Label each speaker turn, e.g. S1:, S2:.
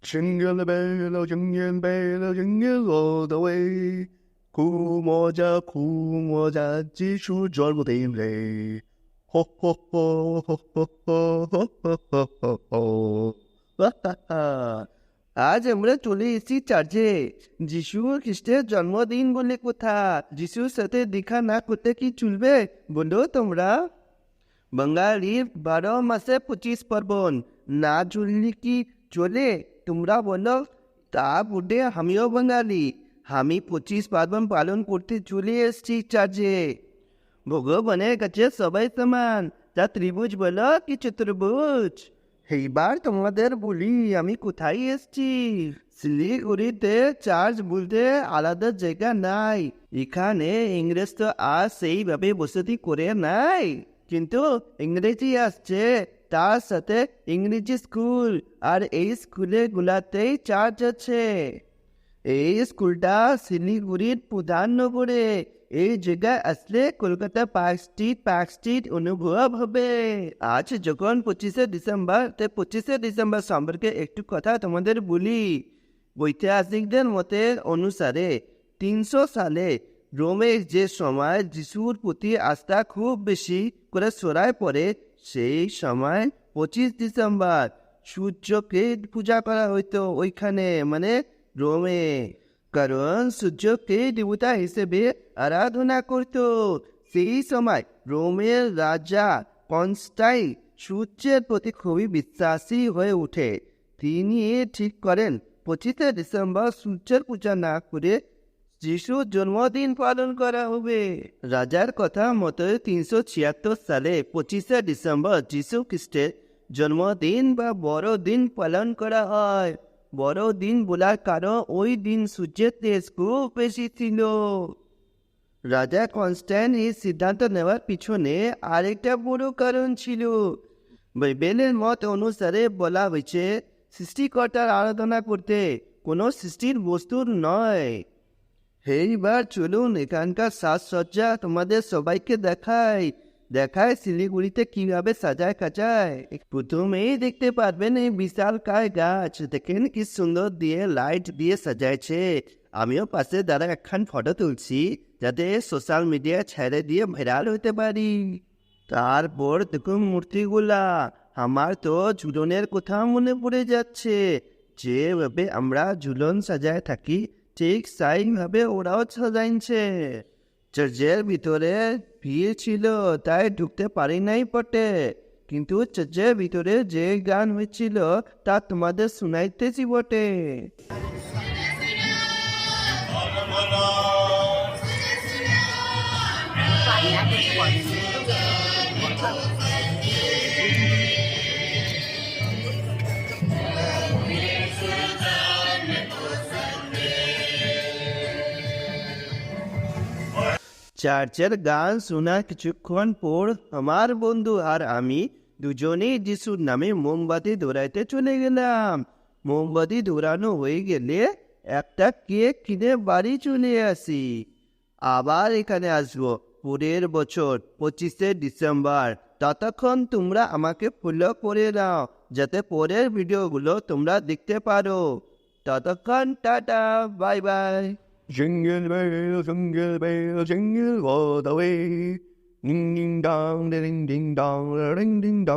S1: Jingle bell, jingle bell, jingle all the way. ঘুমোজা যিশু জন্মদিন রে। হো হো হো হো হো হো হো হো হো হো হো। আজ আমরা চলে এসেছি চার্চে। যিশু খ্রিস্টের জন্মদিন বলে কথা। যিশুর সাথে দেখা না করতে কি চলবে বলো তোমরা? বাঙালির 12 মাসে 25 পার্বণ, না চললে কি চলে তোমরা বলো? তা বটে, আমিও বাঙালি। আমি 25 পার্বণ পালন করতে চলে এসেছি চার্চে। ভগবানের কাছে সবাই সমান, তা ত্রিভুজ বলো কি চতুর্ভুজ? এইবার তোমাদের বলি আমি কোথায় এসেছি। শিলিগুড়িতে চার্চ বলতে আলাদা জায়গা নাই। এখানে ইংরেজ তো আর সেইভাবে বসতি করে নাই, কিন্তু ইংরেজি আসছে, তার সাথে ইংরেজি স্কুল, আর এই স্কুলে গুলাতেই চার্চ আছে। এই স্কুলটা শিলিগুড়ির প্রধান নগরে। এই জায়গায় আসলে কলকাতা পার্ক স্ট্রিট অনুভব হবে। আজ যখন 25শে ডিসেম্বর, তাই 25শে ডিসেম্বর সম্পর্কে একটু কথা তোমাদের বলি। ঐতিহাসিকদের মতে অনুসারে 300 সালে রোমে যে সময় যিশুর প্রতি আস্থা খুব বেশি করে ছড়ায় পড়ে, সেই সময় 25 ডিসেম্বর সূর্যকে পূজা করা হইতো ওইখানে, মানে রোমে। কারণ সূর্যকে দেবতা হিসেবে আরাধনা করত। সেই সময় রোমের রাজা কনস্টাইন সূর্যের প্রতি খুবই বিশ্বাসী হয়ে ওঠে। তিনি ঠিক করেন 25শে ডিসেম্বর সূর্যের পূজা না করে যিশুর জন্মদিন পালন করা হবে। রাজার কথা মতো 376 সালে 25শে ডিসেম্বর যিশু খ্রিস্টের জন্মদিন বা বড়দিন পালন করা হয়। বড়দিন বলার কারণ ওই দিন সূর্যের তেজ খুব বেশি ছিল। রাজা কনস্ট্যান্ট এই সিদ্ধান্ত নেওয়ার পিছনে আরেকটা বড় কারণ ছিল। বাইবেলের মত অনুসারে বলা হয়েছে সৃষ্টিকর্তার আরাধনা করতে, কোনো সৃষ্টির বস্তুর নয়। এইবার চলুন এখানকার সাজসজ্জা তোমাদের সবাইকে দেখায় শিলিগুড়িতে কিভাবে সাজায় কাজায়। প্রথমেই দেখতে পারবেন এই বিশাল কায় গাছ, দেখেন কি সুন্দর দিয়ে লাইট দিয়ে সাজাইছে। আমিও পাশে দাঁড়া একখান ফটো তুলছি, যাতে সোশ্যাল মিডিয়া ছেড়ে দিয়ে ভাইরাল হতে পারি। তারপর দেখুন মূর্তিগুলা, আমার তো ঝুলনের কথা মনে পড়ে যাচ্ছে। যেভাবে আমরা ঝুলন সাজায় থাকি, ঠিক সেইভাবে ওরাও সাজাইছে। চার্চের ভিতরে ভিড় ছিল, তাই ঢুকতে পারি নাই বটে, কিন্তু চার্চের ভিতরে যে গান হয়েছিল তা তোমাদের শুনাইতেছি বটে। চার্চের গান শোনা কিছুক্ষণ পর আমার বন্ধু আর আমি দুজনেই যিশুর নামে মোমবাতি ধরাইতে চলে গেলাম। মোমবাতি ধরানো হয়ে গেলে একটা কেক কিনে বাড়ি চলে আসি। আবার এখানে আসবো পরের বছর 25শে ডিসেম্বর। ততক্ষণ তোমরা আমাকে ফলো করে নাও, যাতে পরের ভিডিওগুলো তোমরা দেখতে পারো। ততক্ষণ tata, bye bye. Jingle bell, jingle all the way. Ding ding dong, ding ding dong, ding ding dong.